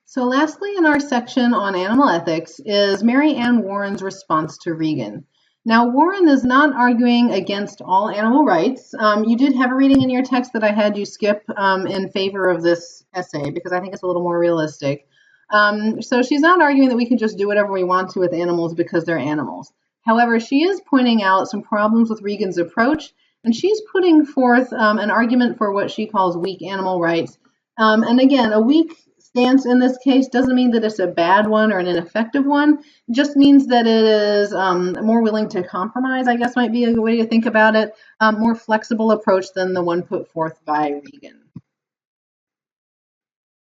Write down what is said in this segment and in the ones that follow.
So lastly in our section on animal ethics is Mary Ann Warren's response to Regan. Now Warren is not arguing against all animal rights. You did have a reading in your text that I had you skip in favor of this essay because I think it's a little more realistic. So she's not arguing that we can just do whatever we want to with animals because they're animals. However, she is pointing out some problems with Regan's approach, and she's putting forth an argument for what she calls weak animal rights. And again, a weak stance in this case doesn't mean that it's a bad one or an ineffective one. It just means that it is more willing to compromise, I guess might be a way to think about it, more flexible approach than the one put forth by Regan.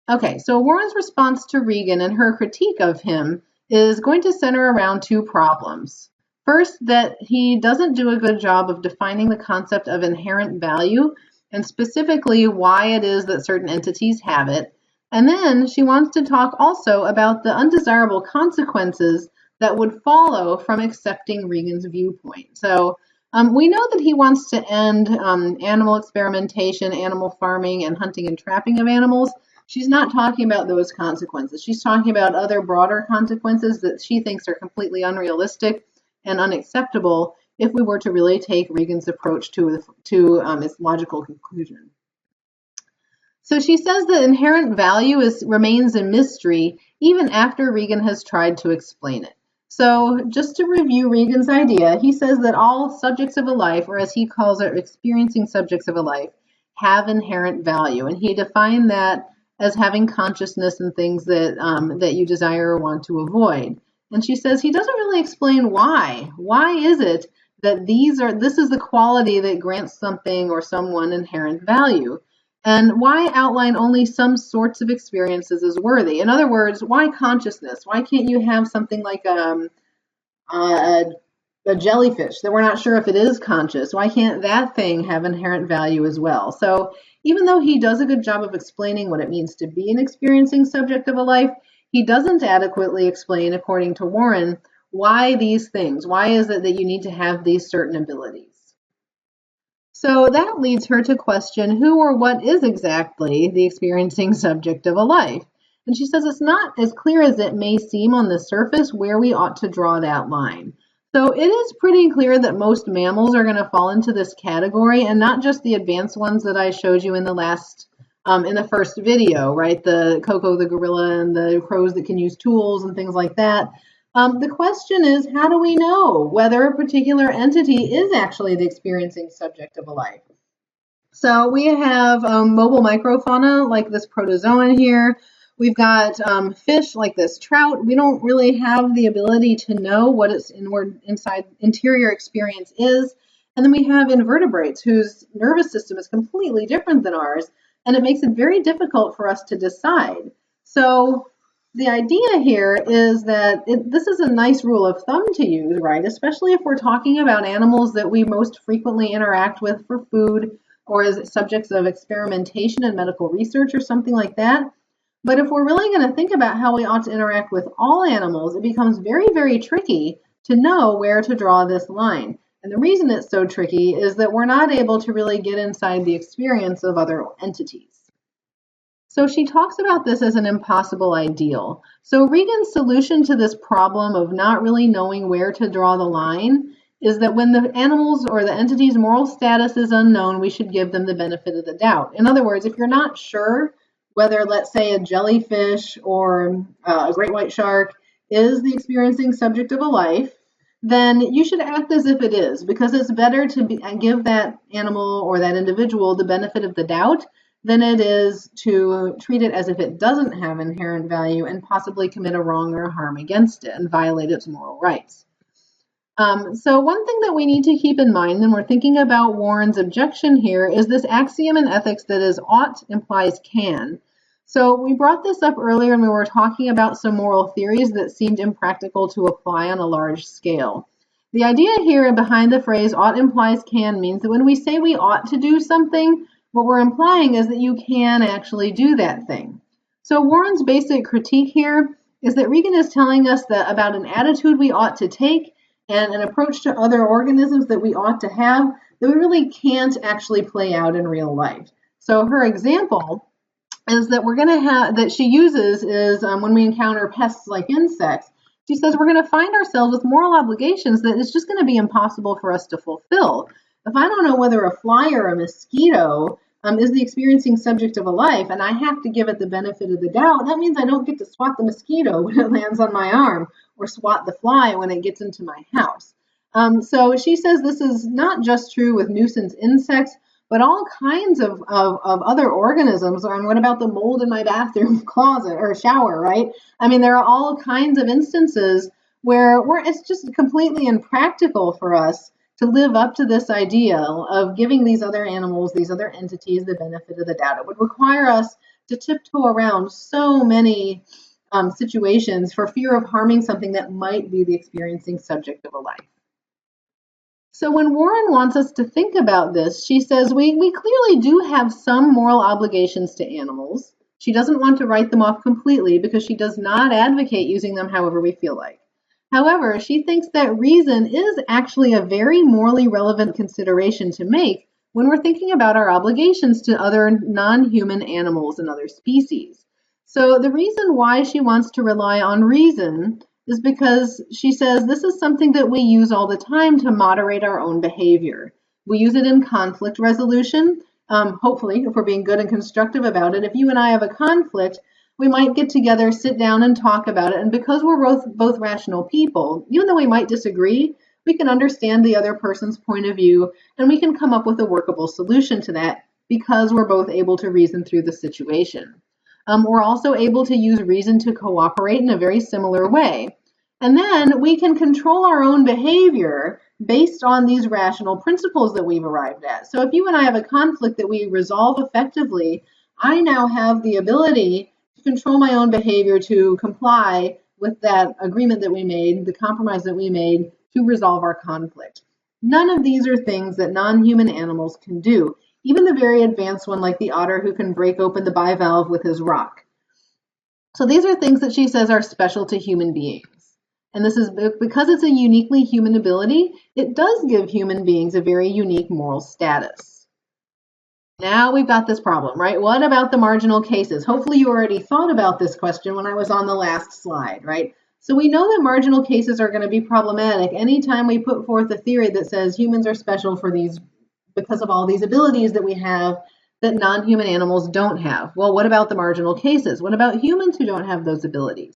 Okay, so Warren's response to Regan and her critique of him is going to center around two problems. First, that he doesn't do a good job of defining the concept of inherent value and specifically why it is that certain entities have it. And then she wants to talk also about the undesirable consequences that would follow from accepting Regan's viewpoint. So we know that he wants to end animal experimentation, animal farming, and hunting and trapping of animals. She's not talking about those consequences. She's talking about other broader consequences that she thinks are completely unrealistic and unacceptable if we were to really take Regan's approach to its logical conclusion. So she says that inherent value remains a mystery even after Regan has tried to explain it. So just to review Regan's idea, he says that all subjects of a life, or as he calls it, experiencing subjects of a life, have inherent value. And he defined that as having consciousness and things that you desire or want to avoid. And she says he doesn't really explain why. Why is it that this is the quality that grants something or someone inherent value? And why outline only some sorts of experiences as worthy? In other words, why consciousness? Why can't you have something like a jellyfish that we're not sure if it is conscious? Why can't that thing have inherent value as well? So even though he does a good job of explaining what it means to be an experiencing subject of a life, he doesn't adequately explain, according to Warren, why these things. Why is it that you need to have these certain abilities? So that leads her to question who or what is exactly the experiencing subject of a life. And she says it's not as clear as it may seem on the surface where we ought to draw that line. So it is pretty clear that most mammals are going to fall into this category, and not just the advanced ones that I showed you in the first video, right? The Coco the gorilla and the crows that can use tools and things like that. The question is, how do we know whether a particular entity is actually the experiencing subject of a life? So we have mobile microfauna like this protozoan here. We've got fish like this trout. We don't really have the ability to know what its interior experience is. And then we have invertebrates whose nervous system is completely different than ours, and it makes it very difficult for us to decide. So the idea here is that this is a nice rule of thumb to use, right? Especially if we're talking about animals that we most frequently interact with for food or as subjects of experimentation and medical research or something like that. But if we're really going to think about how we ought to interact with all animals, it becomes very, very tricky to know where to draw this line. And the reason it's so tricky is that we're not able to really get inside the experience of other entities. So she talks about this as an impossible ideal. So Regan's solution to this problem of not really knowing where to draw the line is that when the animals or the entity's moral status is unknown, we should give them the benefit of the doubt. In other words, if you're not sure whether, let's say, a jellyfish or a great white shark is the experiencing subject of a life, then you should act as if it is, because it's better to give that animal or that individual the benefit of the doubt than it is to treat it as if it doesn't have inherent value and possibly commit a wrong or a harm against it and violate its moral rights. So one thing that we need to keep in mind when we're thinking about Warren's objection here is this axiom in ethics that is ought implies can. So we brought this up earlier and we were talking about some moral theories that seemed impractical to apply on a large scale. The idea here behind the phrase ought implies can means that when we say we ought to do something, what we're implying is that you can actually do that thing. So Warren's basic critique here is that Regan is telling us that about an attitude we ought to take and an approach to other organisms that we ought to have that we really can't actually play out in real life. So her example is that we're going to have, that she uses is when we encounter pests like insects, she says we're going to find ourselves with moral obligations that it's just going to be impossible for us to fulfill. If I don't know whether a fly or a mosquito is the experiencing subject of a life, and I have to give it the benefit of the doubt, that means I don't get to swat the mosquito when it lands on my arm, or swat the fly when it gets into my house. So she says this is not just true with nuisance insects, but all kinds of other organisms. And what about the mold in my bathroom closet or shower, right? I mean, there are all kinds of instances where it's just completely impractical for us to live up to this ideal of giving these other animals, these other entities, the benefit of the doubt. It would require us to tiptoe around so many situations for fear of harming something that might be the experiencing subject of a life. So when Warren wants us to think about this, she says we clearly do have some moral obligations to animals. She doesn't want to write them off completely because she does not advocate using them however we feel like. However, she thinks that reason is actually a very morally relevant consideration to make when we're thinking about our obligations to other non-human animals and other species. So the reason why she wants to rely on reason is because she says this is something that we use all the time to moderate our own behavior. We use it in conflict resolution. Hopefully, if we're being good and constructive about it, if you and I have a conflict, we might get together, sit down and talk about it. And because we're both rational people, even though we might disagree, we can understand the other person's point of view and we can come up with a workable solution to that because we're both able to reason through the situation. We're also able to use reason to cooperate in a very similar way. And then we can control our own behavior based on these rational principles that we've arrived at. So if you and I have a conflict that we resolve effectively, I now have the ability to control my own behavior to comply with that agreement that we made, the compromise that we made to resolve our conflict. None of these are things that non-human animals can do. Even the very advanced one like the otter who can break open the bivalve with his rock. So these are things that she says are special to human beings. And this is because it's a uniquely human ability, it does give human beings a very unique moral status. Now we've got this problem, right? What about the marginal cases? Hopefully you already thought about this question when I was on the last slide, right? So we know that marginal cases are going to be problematic anytime we put forth a theory that says humans are special for these because of all these abilities that we have that non-human animals don't have. Well, what about the marginal cases? What about humans who don't have those abilities?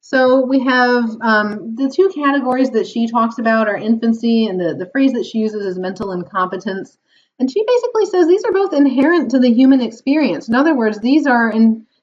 So we have the two categories that she talks about are infancy, and the phrase that she uses is mental incompetence. And she basically says these are both inherent to the human experience. In other words, these are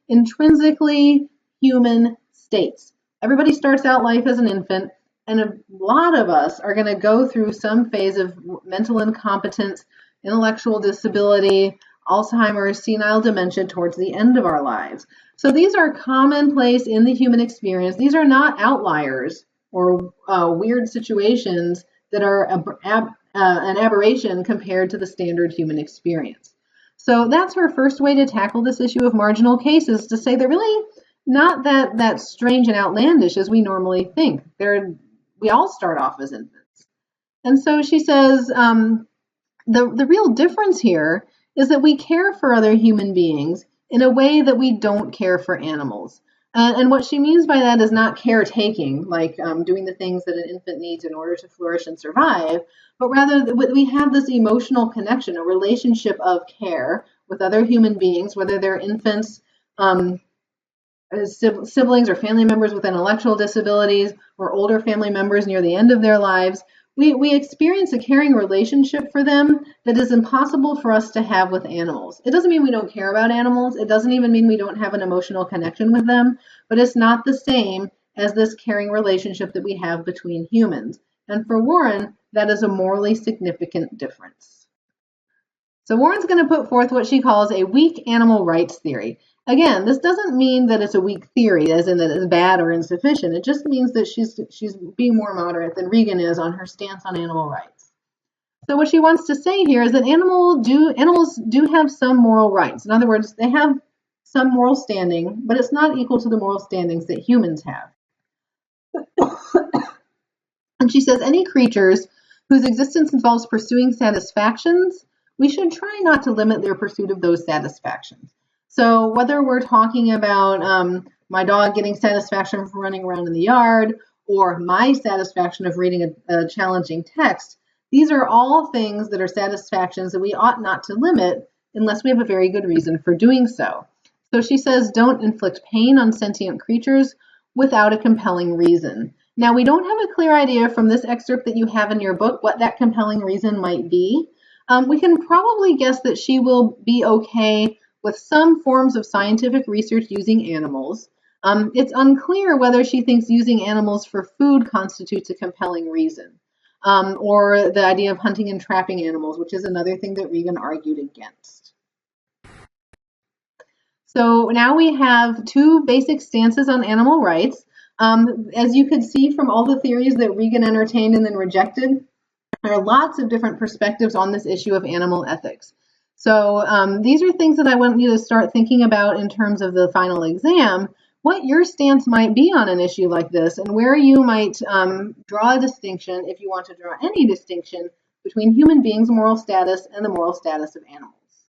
intrinsically human states. Everybody starts out life as an infant, and a lot of us are going to go through some phase of mental incompetence, intellectual disability, Alzheimer's, senile dementia towards the end of our lives. So these are commonplace in the human experience. These are not outliers or weird situations that are an aberration compared to the standard human experience. So that's her first way to tackle this issue of marginal cases, to say they're really not that strange and outlandish as we normally think. We all start off as infants. And so she says the real difference here is that we care for other human beings in a way that we don't care for animals. And what she means by that is not caretaking, like doing the things that an infant needs in order to flourish and survive, but rather we have this emotional connection, a relationship of care with other human beings, whether they're infants, siblings or family members with intellectual disabilities, or older family members near the end of their lives. We experience a caring relationship for them that is impossible for us to have with animals. It doesn't mean we don't care about animals. It doesn't even mean we don't have an emotional connection with them, but it's not the same as this caring relationship that we have between humans. And for Warren, that is a morally significant difference. So Warren's going to put forth what she calls a weak animal rights theory. Again, this doesn't mean that it's a weak theory, as in that it's bad or insufficient. It just means that she's being more moderate than Regan is on her stance on animal rights. So what she wants to say here is that animals do have some moral rights. In other words, they have some moral standing, but it's not equal to the moral standings that humans have. And she says any creatures whose existence involves pursuing satisfactions, we should try not to limit their pursuit of those satisfactions. So whether we're talking about my dog getting satisfaction from running around in the yard or my satisfaction of reading a challenging text, these are all things that are satisfactions that we ought not to limit unless we have a very good reason for doing so. So she says, don't inflict pain on sentient creatures without a compelling reason. Now, we don't have a clear idea from this excerpt that you have in your book what that compelling reason might be. We can probably guess that she will be okay with some forms of scientific research using animals. It's unclear whether she thinks using animals for food constitutes a compelling reason, or the idea of hunting and trapping animals, which is another thing that Regan argued against. So now we have two basic stances on animal rights. As you could see from all the theories that Regan entertained and then rejected, there are lots of different perspectives on this issue of animal ethics. So these are things that I want you to start thinking about in terms of the final exam, what your stance might be on an issue like this, and where you might draw a distinction, if you want to draw any distinction, between human beings' moral status and the moral status of animals.